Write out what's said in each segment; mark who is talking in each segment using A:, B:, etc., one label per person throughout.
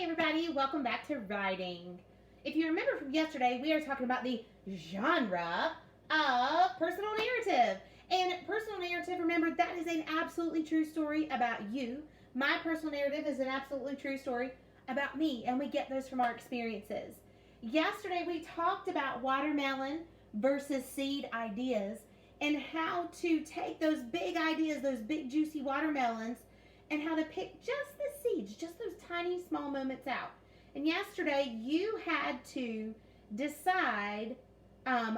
A: everybody, welcome back to writing. If you remember from yesterday, we are talking about the genre of personal narrative. And personal narrative, remember, that is an absolutely true story about you. My personal narrative is an absolutely true story about me, and we get those from our experiences. Yesterday, we talked about watermelon versus seed ideas and how to take those big ideas, those big juicy watermelons, and how to pick just the seeds, just those tiny small moments out. And yesterday you had to decide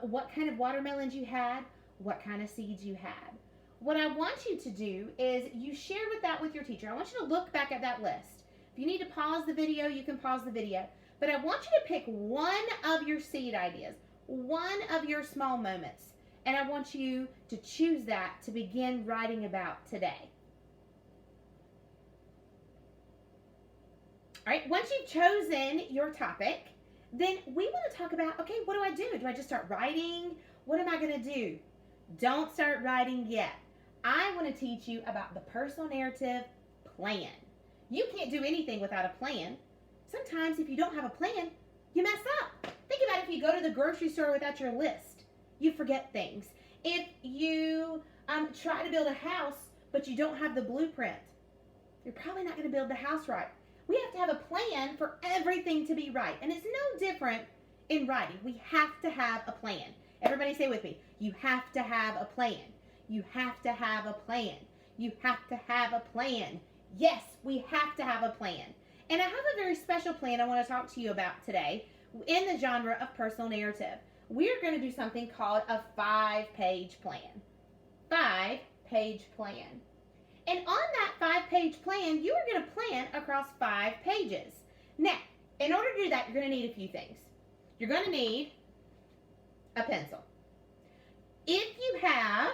A: what kind of watermelons you had, what kind of seeds you had. What I want you to do is you share that with your teacher. I want you to look back at that list. If you need to pause the video, you can pause the video. But I want you to pick one of your seed ideas, one of your small moments, and I want you to choose that to begin writing about today. All right, once you've chosen your topic, then we want to talk about, okay, what do I do? Do I just start writing? What am I going to do? Don't start writing yet. I want to teach you about the personal narrative plan. You can't do anything without a plan. Sometimes if you don't have a plan, you mess up. Think about if you go to the grocery store without your list, you forget things. If you try to build a house, but you don't have the blueprint, you're probably not going to build the house right. We have to have a plan for everything to be right. And it's no different in writing. We have to have a plan. Everybody say with me, you have to have a plan. You have to have a plan. You have to have a plan. Yes, we have to have a plan. And I have a very special plan I want to talk to you about today in the genre of personal narrative. We're going to do something called a 5-page plan. 5-page plan. And on that 5-page plan, you are going to plan across 5 pages. Now, in order to do that, you're going to need a few things. You're going to need a pencil. If you have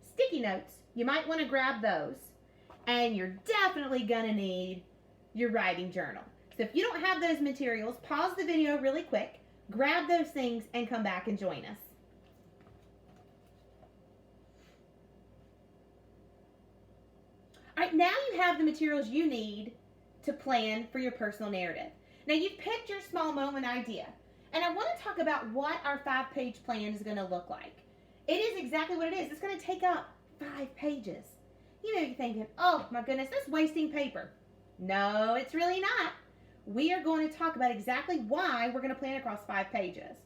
A: sticky notes, you might want to grab those. And you're definitely going to need your writing journal. So if you don't have those materials, pause the video really quick, grab those things, and come back and join us. All right, now you have the materials you need to plan for your personal narrative. Now you've picked your small moment idea, and I want to talk about what our 5-page plan is going to look like. It is exactly what it is. It's going to take up 5 pages. You may be thinking, oh my goodness, that's wasting paper. No, it's really not. We are going to talk about exactly why we're going to plan across 5 pages.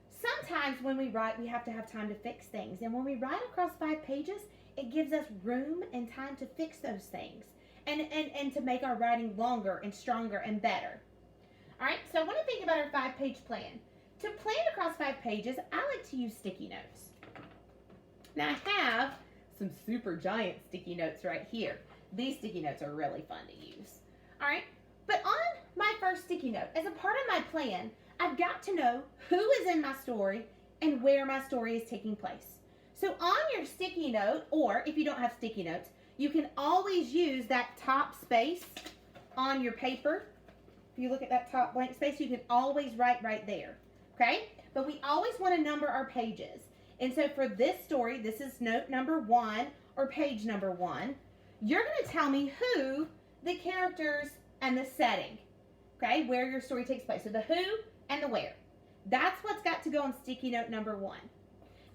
A: Sometimes when we write, we have to have time to fix things, and when we write across 5 pages, it gives us room and time to fix those things and to make our writing longer and stronger and better. All right, so I want to think about our 5-page plan. To plan across 5 pages, I like to use sticky notes. Now I have some super giant sticky notes right here. These sticky notes are really fun to use. All right, but on my first sticky note, as a part of my plan, I've got to know who is in my story and where my story is taking place. So on your sticky note, or if you don't have sticky notes, you can always use that top space on your paper. If you look at that top blank space, you can always write right there, okay? But we always want to number our pages. And so for this story, this is note number 1 or page number 1. You're going to tell me who, the characters, and the setting, okay, where your story takes place. So the who and the where. That's what's got to go on sticky note number 1.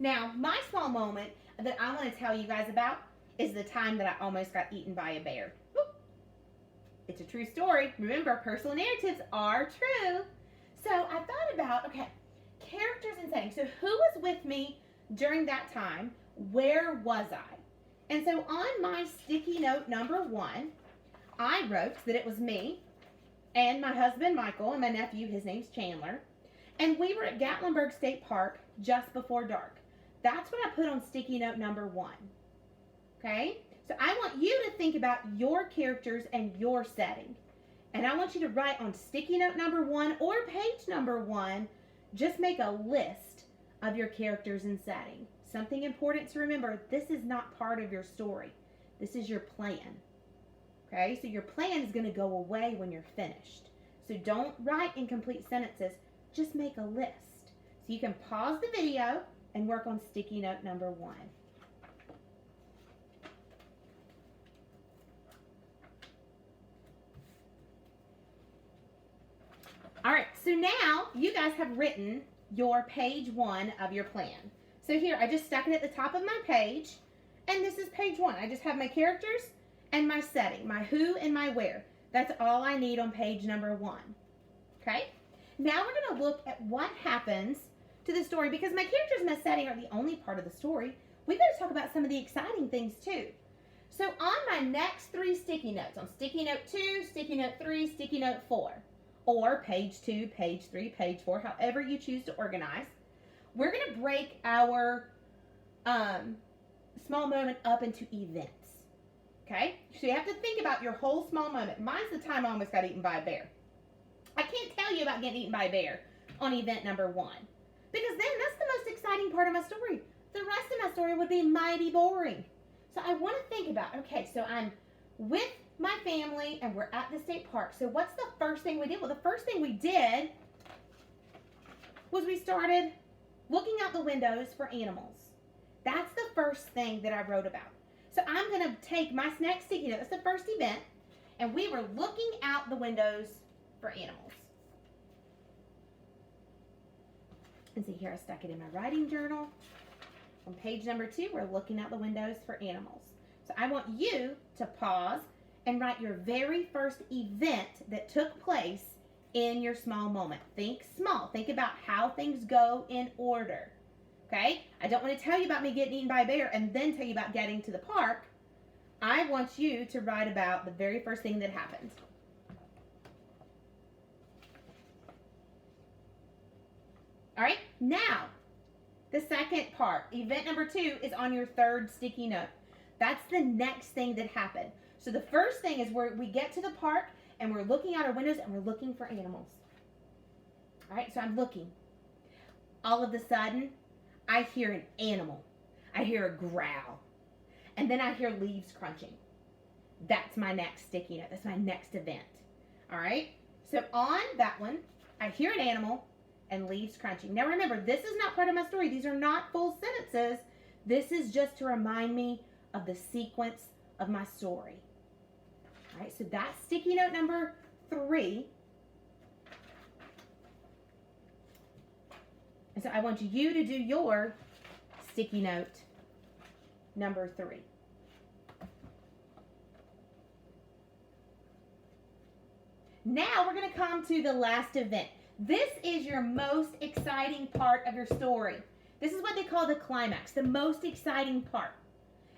A: Now, my small moment that I want to tell you guys about is the time that I almost got eaten by a bear. Whoop. It's a true story. Remember, personal narratives are true. So I thought about, okay, characters and settings. So who was with me during that time? Where was I? And so on my sticky note number 1, I wrote that it was me and my husband, Michael, and my nephew, his name's Chandler. And we were at Gatlinburg State Park just before dark. That's what I put on sticky note number 1. Okay? So I want you to think about your characters and your setting. And I want you to write on sticky note number 1 or page number 1, just make a list of your characters and setting. Something important to remember, this is not part of your story. This is your plan. Okay? So your plan is going to go away when you're finished. So don't write incomplete sentences. Just make a list. So you can pause the video and work on sticky note number 1. All right, so now you guys have written your page 1 of your plan. So here, I just stuck it at the top of my page, and this is page 1. I just have my characters and my setting, my who and my where. That's all I need on page number 1. Okay? Now we're going to look at what happens to the story, because my characters and my setting are the only part of the story. We've got to talk about some of the exciting things too. So on my next 3 sticky notes, on sticky note 2, sticky note 3, sticky note 4, or page 2, page 3, page 4, however you choose to organize, we're going to break our small moment up into events. Okay? So you have to think about your whole small moment. Mine's the time I almost got eaten by a bear. I can't tell you about getting eaten by a bear on event number 1, because then that's the most exciting part of my story. The rest of my story would be mighty boring. So I want to think about, okay, so I'm with my family and we're at the state park. So what's the first thing we did? Well, the first thing we did was we started looking out the windows for animals. That's the first thing that I wrote about. So I'm going to take my next sticky note. That's the first event. And we were looking out the windows for animals. And see here, I stuck it in my writing journal. On page number 2, we're looking out the windows for animals. So I want you to pause and write your very first event that took place in your small moment. Think small. Think about how things go in order. Okay? I don't want to tell you about me getting eaten by a bear and then tell you about getting to the park. I want you to write about the very first thing that happened. All right? Now, the second part, event number 2, is on your 3rd sticky note. That's the next thing that happened. So the first thing is where we get to the park and we're looking out our windows and we're looking for animals. All right, so I'm looking. All of a sudden, I hear an animal. I hear a growl. And then I hear leaves crunching. That's my next sticky note. That's my next event. All right, so on that one, I hear an animal and leaves crunching. Now remember, this is not part of my story. These are not full sentences. This is just to remind me of the sequence of my story. All right, so that's sticky note number 3. And so I want you to do your sticky note number 3. Now we're going to come to the last event. This is your most exciting part of your story. This is what they call the climax, the most exciting part.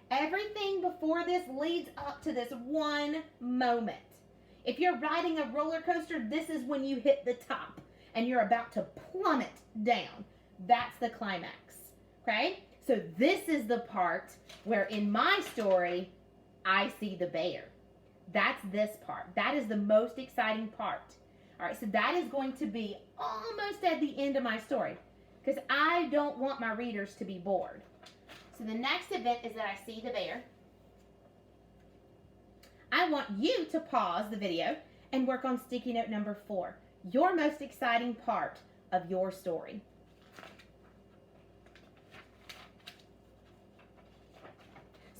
A: Everything before this leads up to this one moment. If you're riding a roller coaster, this is when you hit the top and you're about to plummet down. That's the climax, okay? So this is the part where in my story, I see the bear. That's this part. That is the most exciting part. All right, so that is going to be almost at the end of my story because I don't want my readers to be bored. So the next event is that I see the bear. I want you to pause the video and work on sticky note number 4, your most exciting part of your story.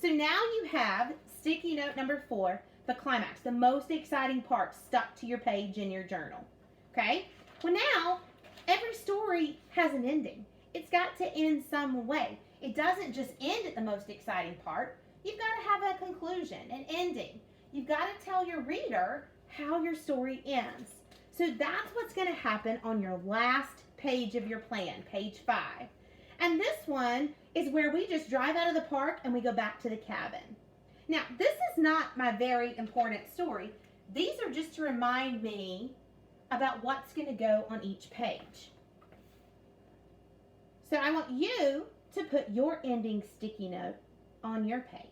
A: So now you have sticky note number 4, the climax, the most exciting part stuck to your page in your journal. Okay? Well, now every story has an ending. It's got to end some way. It doesn't just end at the most exciting part. You've got to have a conclusion, an ending. You've got to tell your reader how your story ends. So that's what's going to happen on your last page of your plan, page 5. And this one is where we just drive out of the park and we go back to the cabin. Now, this is not my very important story. These are just to remind me about what's going to go on each page. So I want you to put your ending sticky note on your page.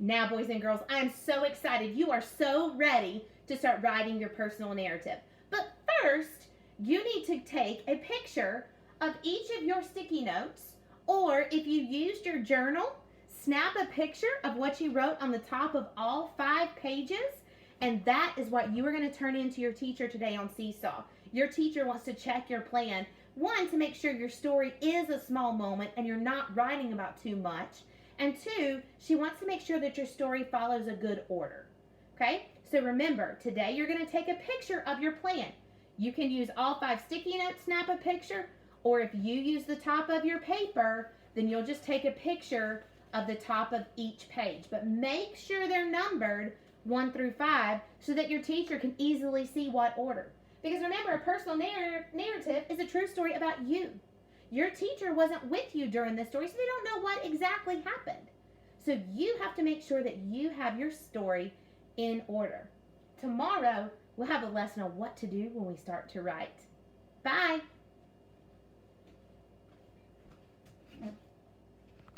A: Now, boys and girls, I am so excited. You are so ready to start writing your personal narrative. But first, you need to take a picture of each of your sticky notes, or if you used your journal, snap a picture of what you wrote on the top of all 5 pages, and that is what you are going to turn into your teacher today on Seesaw. Your teacher wants to check your plan, 1, to make sure your story is a small moment and you're not writing about too much, And 2, she wants to make sure that your story follows a good order. Okay? So remember, today you're going to take a picture of your plan. You can use all 5 sticky notes, snap a picture, or if you use the top of your paper, then you'll just take a picture of the top of each page. But make sure they're numbered 1 through 5 so that your teacher can easily see what order. Because remember, a personal narrative is a true story about you. Your teacher wasn't with you during this story, so they don't know what exactly happened. So you have to make sure that you have your story in order. Tomorrow, we'll have a lesson on what to do when we start to write. Bye.